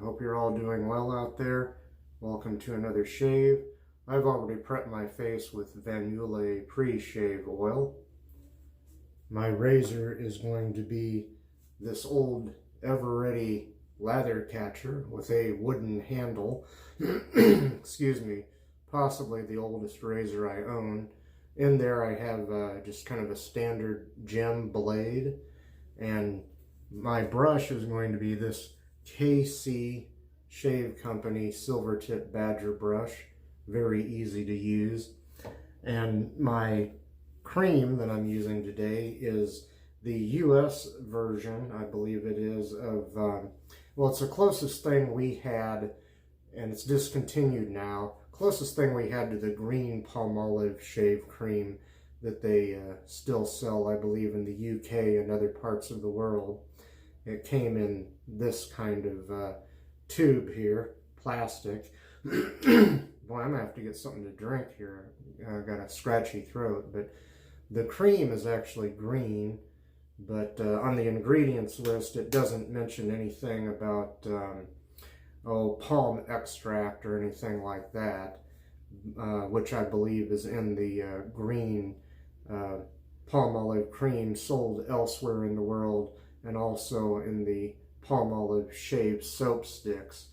I hope you're all doing well out there. Welcome to another shave. I've already prepped my face with Yulay pre-shave oil. My razor is going to be this old ever-ready lather catcher with a wooden handle. Excuse me, possibly the oldest razor I own. In there I have just kind of a standard gem blade, and my brush is going to be this KC Shave Company silvertip badger brush, very easy to use. And my cream that I'm using today is the US version, I believe it is, of, well, it's the closest thing we had, and it's discontinued now, closest thing we had to the green Palmolive shave cream that they still sell, I believe, in the UK and other parts of the world. It came in this kind of tube here, plastic. Boy, I'm gonna have to get something to drink here. I've got a scratchy throat, but the cream is actually green, but on the ingredients list it doesn't mention anything about palm extract or anything like that, which I believe is in the green Palmolive cream sold elsewhere in the world, and also in the Palmolive shave soap sticks.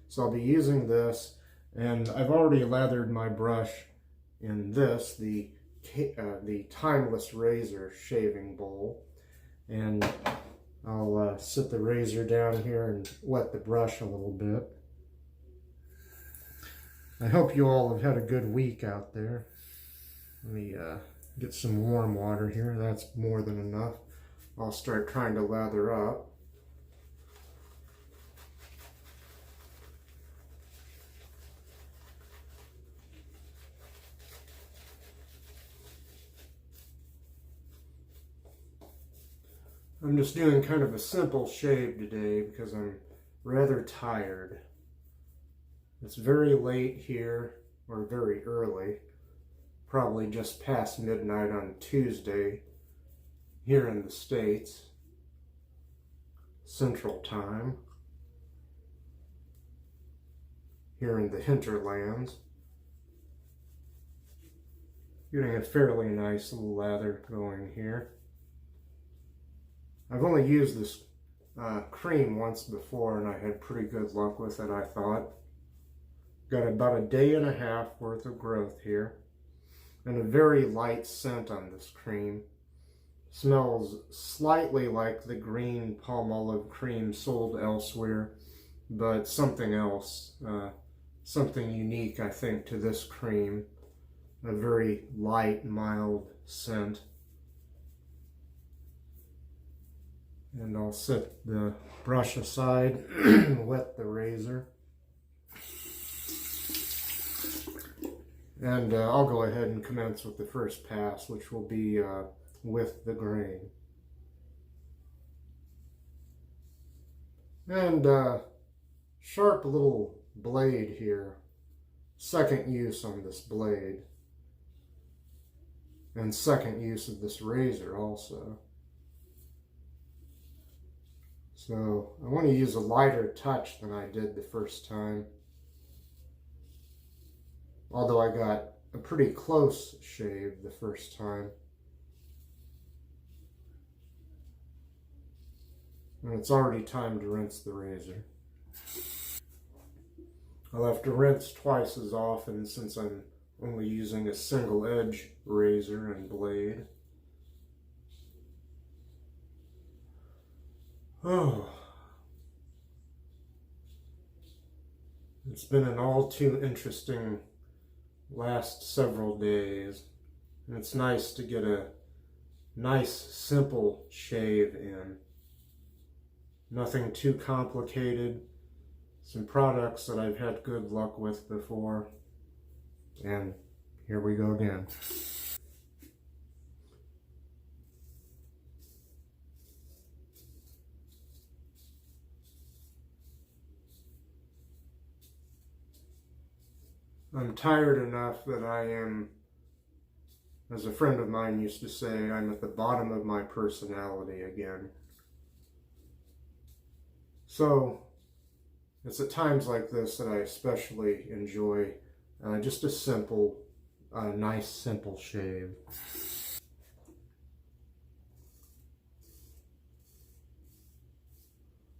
So I'll be using this, and I've already lathered my brush in this, the Timeless Razor shaving bowl. And I'll sit the razor down here and wet the brush a little bit. I hope you all have had a good week out there. Let me get some warm water here. That's more than enough. I'll start trying to lather up. I'm just doing kind of a simple shave today because I'm rather tired. It's very late here, or very early, probably just past midnight on Tuesday here in the States, Central Time, here in the hinterlands. Getting a fairly nice little lather going here. I've only used this cream once before, and I had pretty good luck with it, I thought. Got about a day and a half worth of growth here, and a very light scent on this cream. Smells slightly like the green Palmolive cream sold elsewhere, but something else, something unique, I think, to this cream. A very light, mild scent. And I'll set the brush aside, wet the razor. And I'll go ahead and commence with the first pass, which will be with the grain. And sharp little blade here. Second use on this blade. And second use of this razor also. So I want to use a lighter touch than I did the first time. Although I got a pretty close shave the first time. And it's already time to rinse the razor. I'll have to rinse twice as often since I'm only using a single edge razor and blade. Oh, it's been an all too interesting last several days, and it's nice to get a nice simple shave in. Nothing too complicated, some products that I've had good luck with before, and here we go again. I'm tired enough that I am, as a friend of mine used to say, I'm at the bottom of my personality again. So It's at times like this that I especially enjoy just a simple, nice simple shave.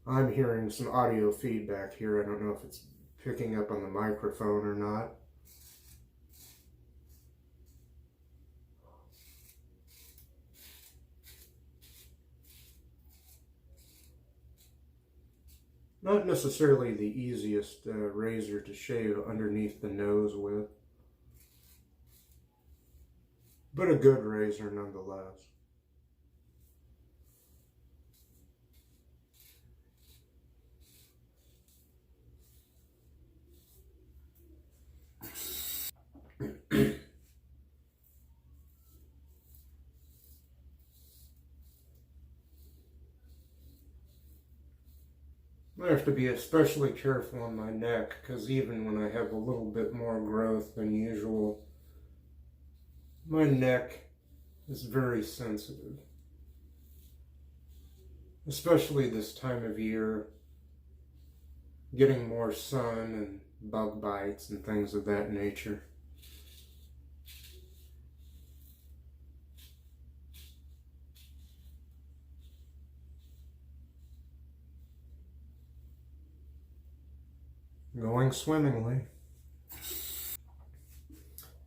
I'm hearing some audio feedback here. I don't know if it's picking up on the microphone or not. Not necessarily the easiest razor to shave underneath the nose with, but a good razor nonetheless. I have to be especially careful on my neck because even when I have a little bit more growth than usual, my neck is very sensitive. Especially this time of year, getting more sun and bug bites and things of that nature. Going swimmingly.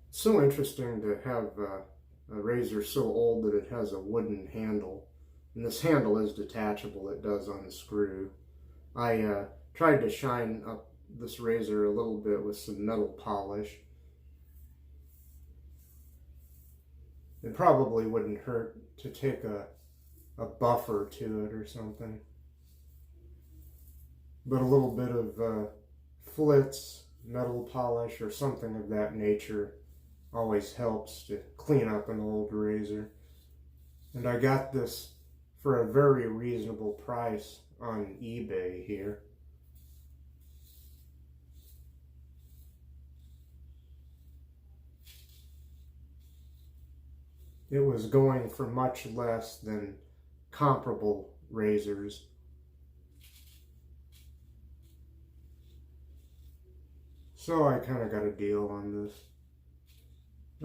So interesting to have a razor so old that it has a wooden handle. And this handle is detachable, it does unscrew. I tried to shine up this razor a little bit with some metal polish. It probably wouldn't hurt to take a buffer to it or something. But a little bit of flitz, metal polish, or something of that nature always helps to clean up an old razor. And I got this for a very reasonable price on eBay here. It was going for much less than comparable razors. So I kind of got a deal on this.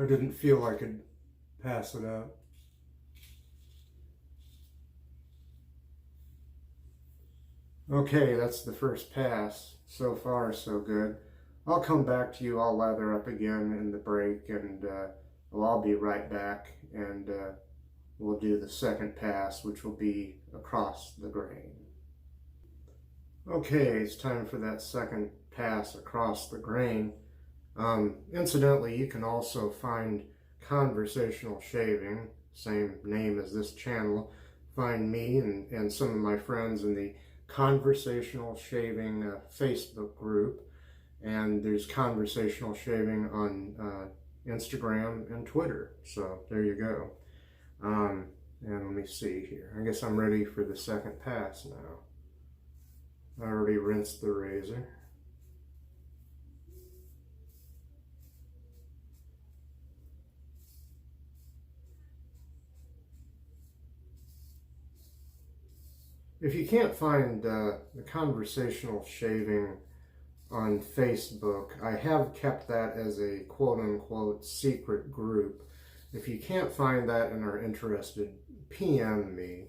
I didn't feel I could pass it up. Okay, that's the first pass. So far, so good. I'll come back to you. I'll lather up again in the break, and I'll be right back, and we'll do the second pass, which will be across the grain. Okay, it's time for that second pass across the grain. Incidentally, you can also find Conversational Shaving, same name as this channel. Find me and some of my friends in the Conversational Shaving Facebook group, and there's Conversational Shaving on Instagram and Twitter. So there you go. And let me see here. I guess I'm ready for the second pass now. I already rinsed the razor. If you can't find the Conversational Shaving on Facebook, I have kept that as a quote-unquote secret group. If you can't find that and are interested, PM me.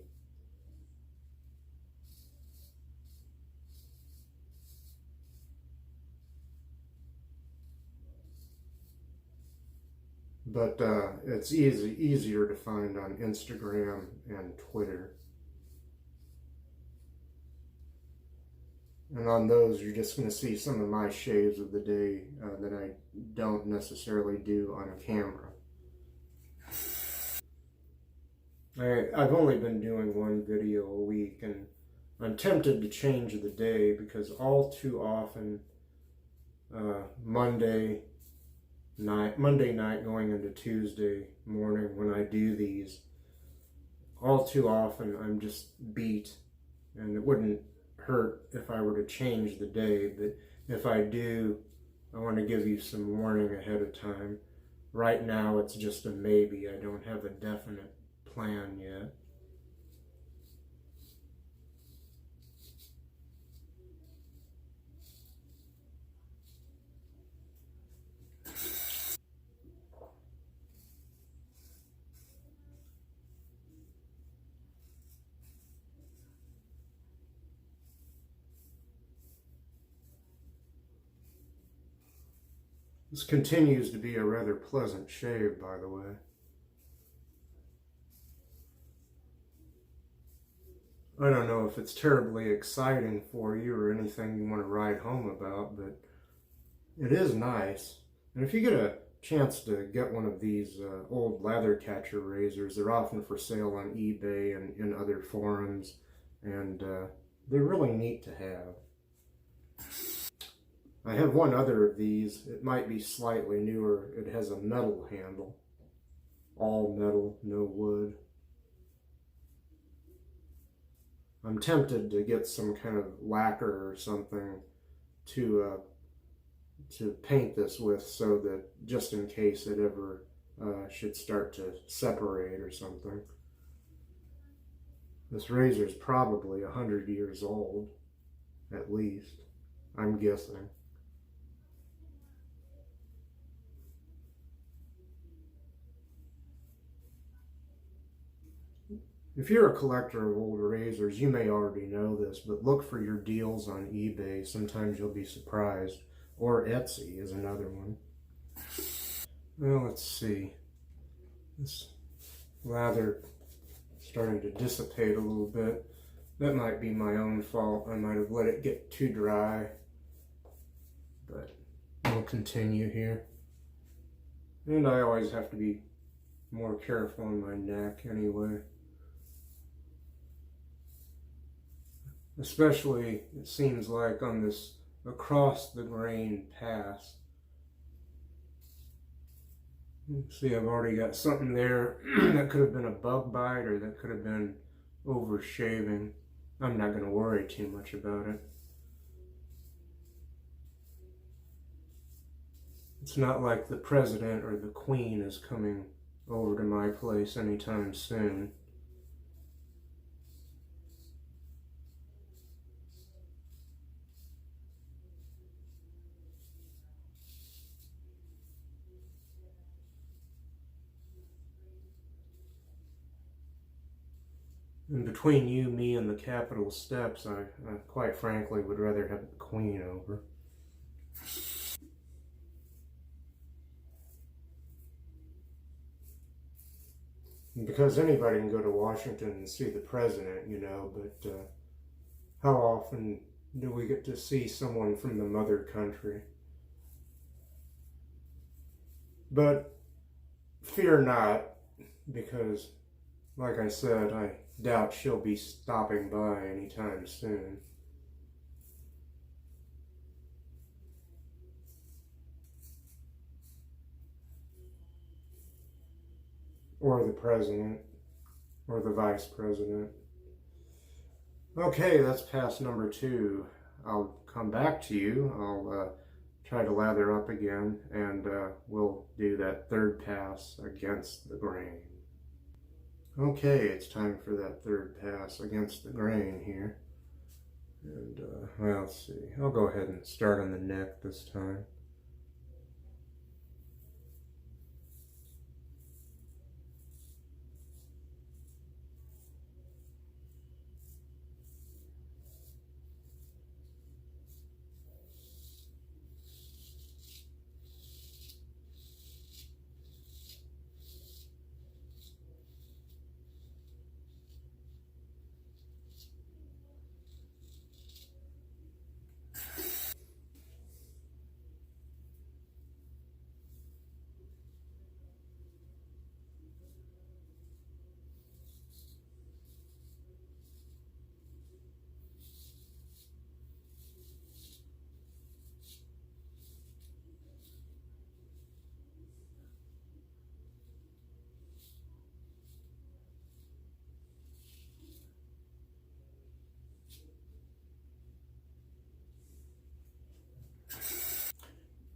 But it's easier to find on Instagram and Twitter. And on those, you're just going to see some of my shaves of the day that I don't necessarily do on a camera. I've only been doing one video a week, and I'm tempted to change the day because all too often, Monday night going into Tuesday morning when I do these, all too often I'm just beat, and it wouldn't hurt if I were to change the day, but if I do, I want to give you some warning ahead of time. Right now it's just a maybe. I don't have a definite plan yet. This continues to be a rather pleasant shave, by the way. I don't know if it's terribly exciting for you or anything you want to write home about, but it is nice. And if you get a chance to get one of these old lather catcher razors, they're often for sale on eBay and in other forums, and they're really neat to have. I have one other of these. It might be slightly newer. It has a metal handle. All metal, no wood. I'm tempted to get some kind of lacquer or something to paint this with, so that just in case it ever should start to separate or something. This razor is probably 100 years old, at least, I'm guessing. If you're a collector of old razors, you may already know this, but look for your deals on eBay. Sometimes you'll be surprised. Or Etsy is another one. Well, let's see. This lather starting to dissipate a little bit. That might be my own fault. I might have let it get too dry. But we'll continue here. And I always have to be more careful on my neck anyway. Especially, it seems like on this across the grain pass. See, I've already got something there that could have been a bug bite, or that could have been over shaving. I'm not going to worry too much about it. It's not like the president or the queen is coming over to my place anytime soon. And between you, me, and the Capitol steps, I quite frankly would rather have the Queen over. Because anybody can go to Washington and see the president, you know, but how often do we get to see someone from the mother country? But fear not, because, like I said, I doubt she'll be stopping by anytime soon. Or the president, or the vice president. Okay, that's pass number 2. I'll come back to you. I'll try to lather up again, and we'll do that third pass against the grain. Okay, it's time for that third pass against the grain here. And, well, let's see. I'll go ahead and start on the neck this time.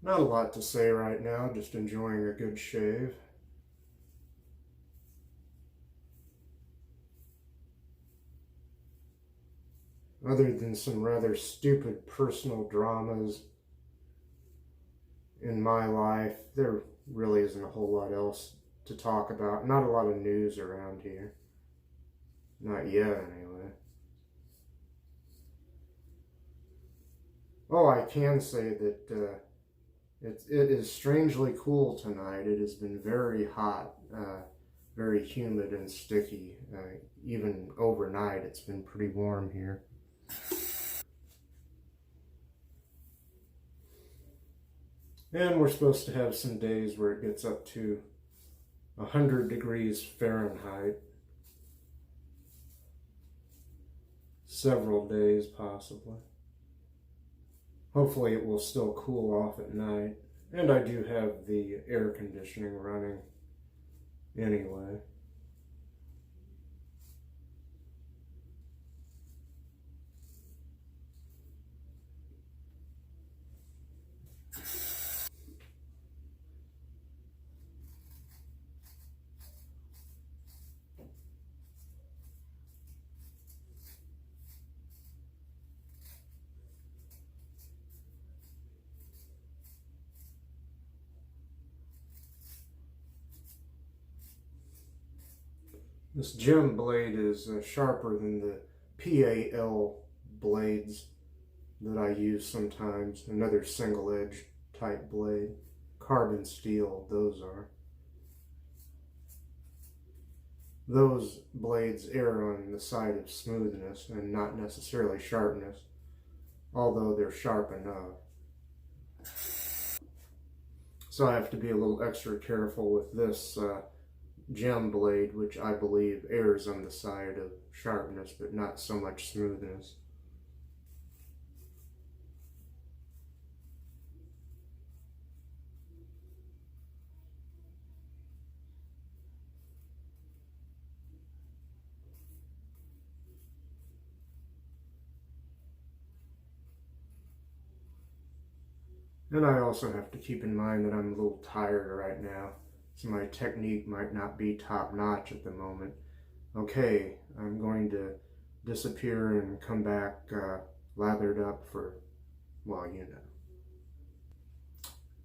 Not a lot to say right now, just enjoying a good shave. Other than some rather stupid personal dramas in my life, there really isn't a whole lot else to talk about. Not a lot of news around here. Not yet, anyway. Oh, I can say that It is strangely cool tonight. It has been very hot, very humid and sticky. Even overnight, it's been pretty warm here. And we're supposed to have some days where it gets up to 100 degrees Fahrenheit. Several days, possibly. Hopefully it will still cool off at night. And I do have the air conditioning running anyway. This gem blade is sharper than the PAL blades that I use sometimes. Another single edge type blade. Carbon steel, those are. Those blades err on the side of smoothness and not necessarily sharpness, although they're sharp enough. So I have to be a little extra careful with this gem blade, which I believe errs on the side of sharpness but not so much smoothness. And I also have to keep in mind that I'm a little tired right now, so my technique might not be top-notch at the moment. Okay, I'm going to disappear and come back lathered up for, well, you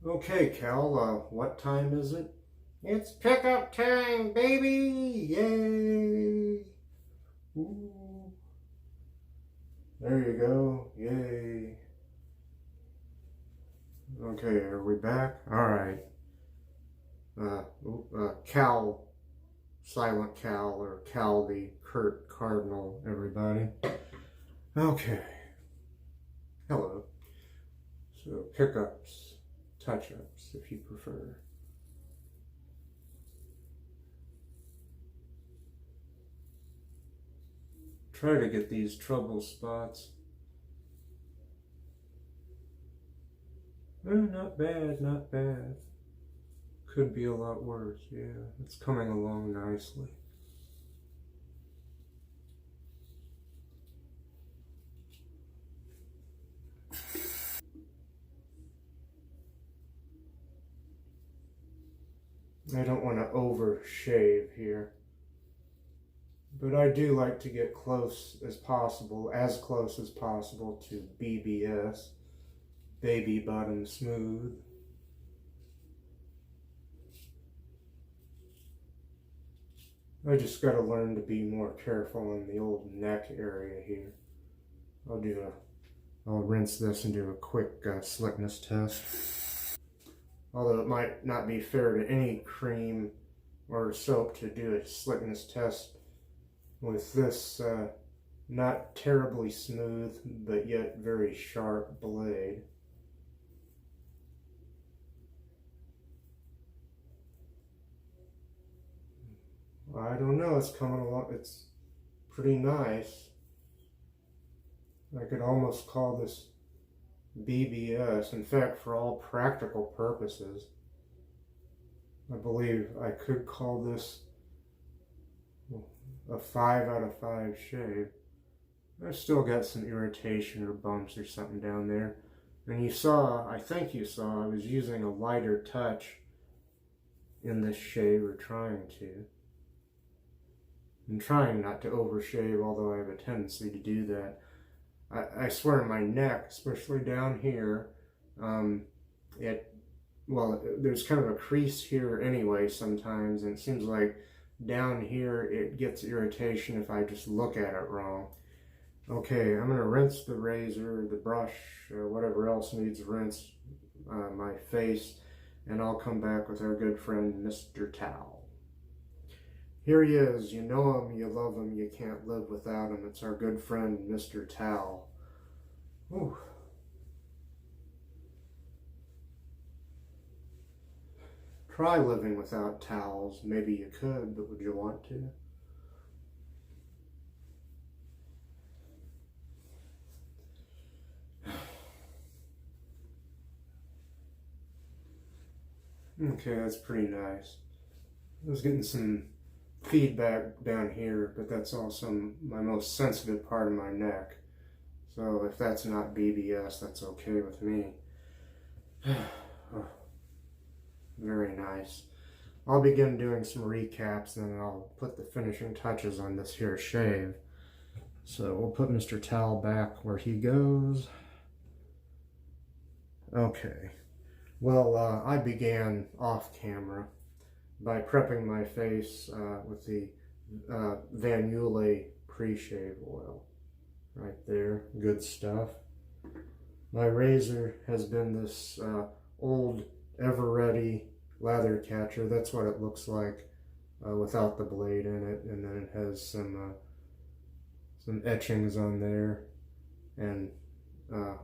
know. Okay, Cal, what time is it? It's pickup time, baby! Yay! Ooh. There you go, yay! Okay, are we back? Alright. Cal, silent Cal, or Cal the Kurt Cardinal, everybody. Okay. Hello. So, pickups, touch-ups, if you prefer. Try to get these trouble spots. Not bad, not bad. Could be a lot worse, yeah. It's coming along nicely. I don't want to over shave here, but I do like to get close as possible to BBS. Baby bottom smooth. I just got to learn to be more careful in the old neck area here. I'll rinse this and do a quick slickness test. Although it might not be fair to any cream or soap to do a slickness test with this not terribly smooth but yet very sharp blade. I don't know, it's coming along, it's pretty nice. I could almost call this BBS. In fact, for all practical purposes, I believe I could call this a 5 out of 5 shave. I've still got some irritation or bumps or something down there. And you saw, I think you saw, I was using a lighter touch in this shave, or trying to. I'm trying not to overshave, although I have a tendency to do that. I swear my neck, especially down here, there's kind of a crease here anyway sometimes, and it seems like down here it gets irritation if I just look at it wrong. Okay, I'm going to rinse the razor, the brush, whatever else needs rinse my face, and I'll come back with our good friend Mr. Towel. Here he is. You know him, you love him, you can't live without him. It's our good friend Mr. Towel. Ooh. Try living without towels. Maybe you could, but would you want to? Okay, that's pretty nice. I was getting some feedback down here, but that's also my most sensitive part of my neck. So if that's not BBS, that's okay with me. Oh, very nice. I'll begin doing some recaps, and then I'll put the finishing touches on this here shave. So we'll put Mr. Towel back where he goes. Okay. Well, I began off camera by prepping my face with the Van Yulay pre-shave oil. Right there, good stuff. My razor has been this old ever-ready lather catcher. That's what it looks like without the blade in it, and then it has some etchings on there, and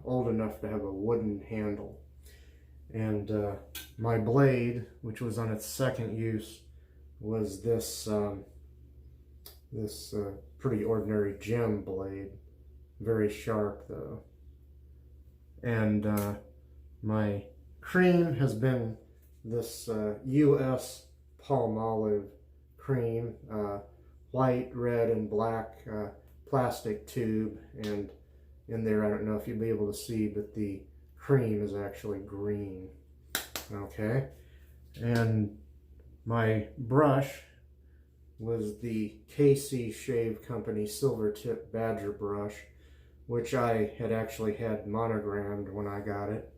old enough to have a wooden handle. And my blade, which was on its second use, was this pretty ordinary gem blade, very sharp though. And my cream has been this NOS Palmolive cream, white, red, and black plastic tube, and in there, I don't know if you'll be able to see, but the cream is actually green. Okay, and my brush was the KC Shave Company Silvertip Badger brush, which I had actually had monogrammed when I got it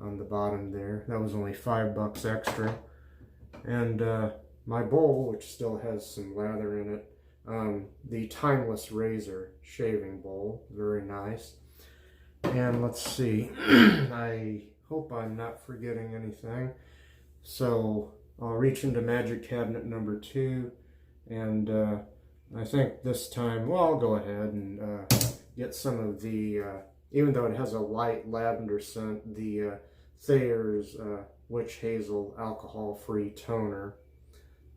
on the bottom there. That was only $5 extra. And my bowl, which still has some lather in it, the Timeless Razor shaving bowl, very nice. And let's see, I hope I'm not forgetting anything. So I'll reach into magic cabinet number 2, and I think this time, well, I'll go ahead and get some of the, even though it has a light lavender scent, the Thayers Witch Hazel alcohol-free toner.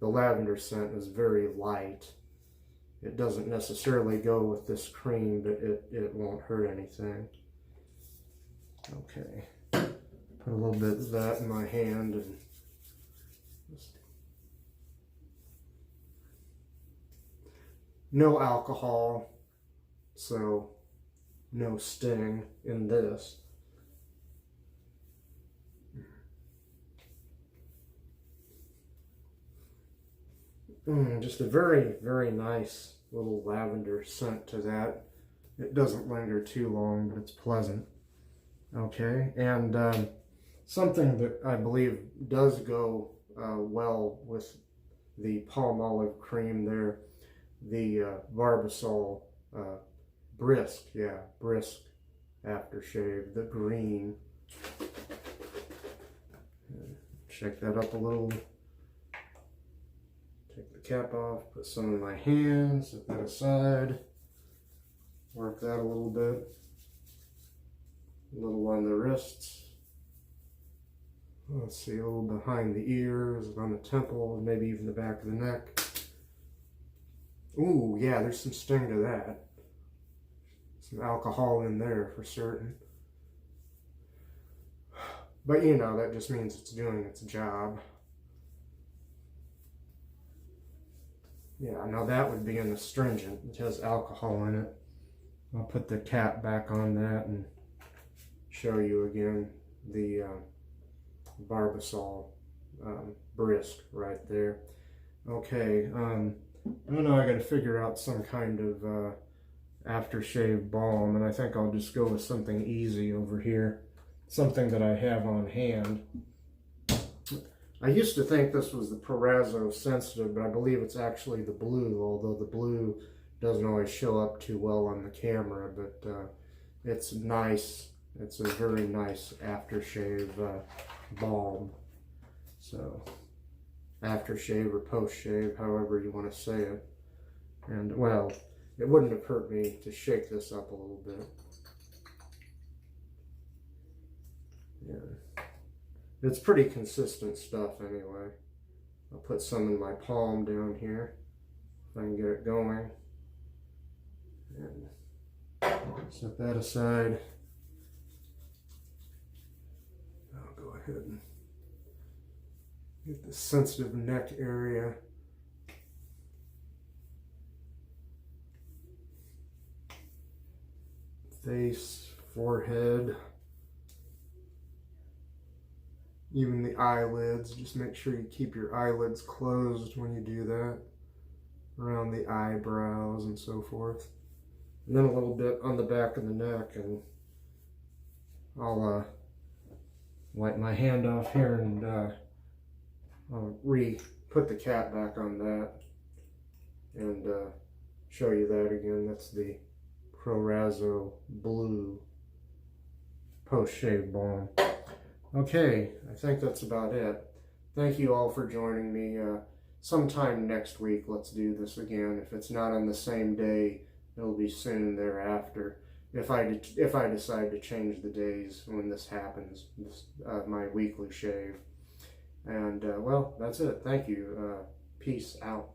The lavender scent is very light. It doesn't necessarily go with this cream, but it won't hurt anything. Okay, put a little bit of that in my hand, and just no alcohol, so no sting in this. Just a very, very nice little lavender scent to that. It doesn't linger too long, but it's pleasant. Okay, and something that I believe does go well with the Palmolive cream there, the Barbasol Brisk, Brisk aftershave, the green. Shake that up a little. Take the cap off, put some in my hands, set that aside, work that a little bit. A little on the wrists. Let's see, a little behind the ears, on the temple, maybe even the back of the neck. Ooh, yeah, there's some sting to that. Some alcohol in there for certain. But you know, that just means it's doing its job. Yeah, now that would be an astringent. It has alcohol in it. I'll put the cap back on that and show you again the Barbasol Brisk right there. Okay, I don't know, I gotta figure out some kind of aftershave balm, and I think I'll just go with something easy over here, something that I have on hand. I used to think this was the Proraso Sensitive, but I believe it's actually the blue, although the blue doesn't always show up too well on the camera, but it's nice It's a very nice aftershave balm. So, aftershave or post-shave, however you want to say it. And, well, it wouldn't have hurt me to shake this up a little bit. Yeah. It's pretty consistent stuff anyway. I'll put some in my palm down here if I can get it going. And set that aside. I'll go ahead and get the sensitive neck area. Face, forehead, even the eyelids. Just make sure you keep your eyelids closed when you do that. Around the eyebrows and so forth. And then a little bit on the back of the neck, and I'll wipe my hand off here and I'll put the cap back on that and show you that again. That's the Proraso Blue post-shave balm. Okay, I think that's about it. Thank you all for joining me. Sometime next week, let's do this again. If it's not on the same day, it'll be soon thereafter. If I decide to change the days when this happens, my weekly shave. And well, that's it. Thank you. Peace out.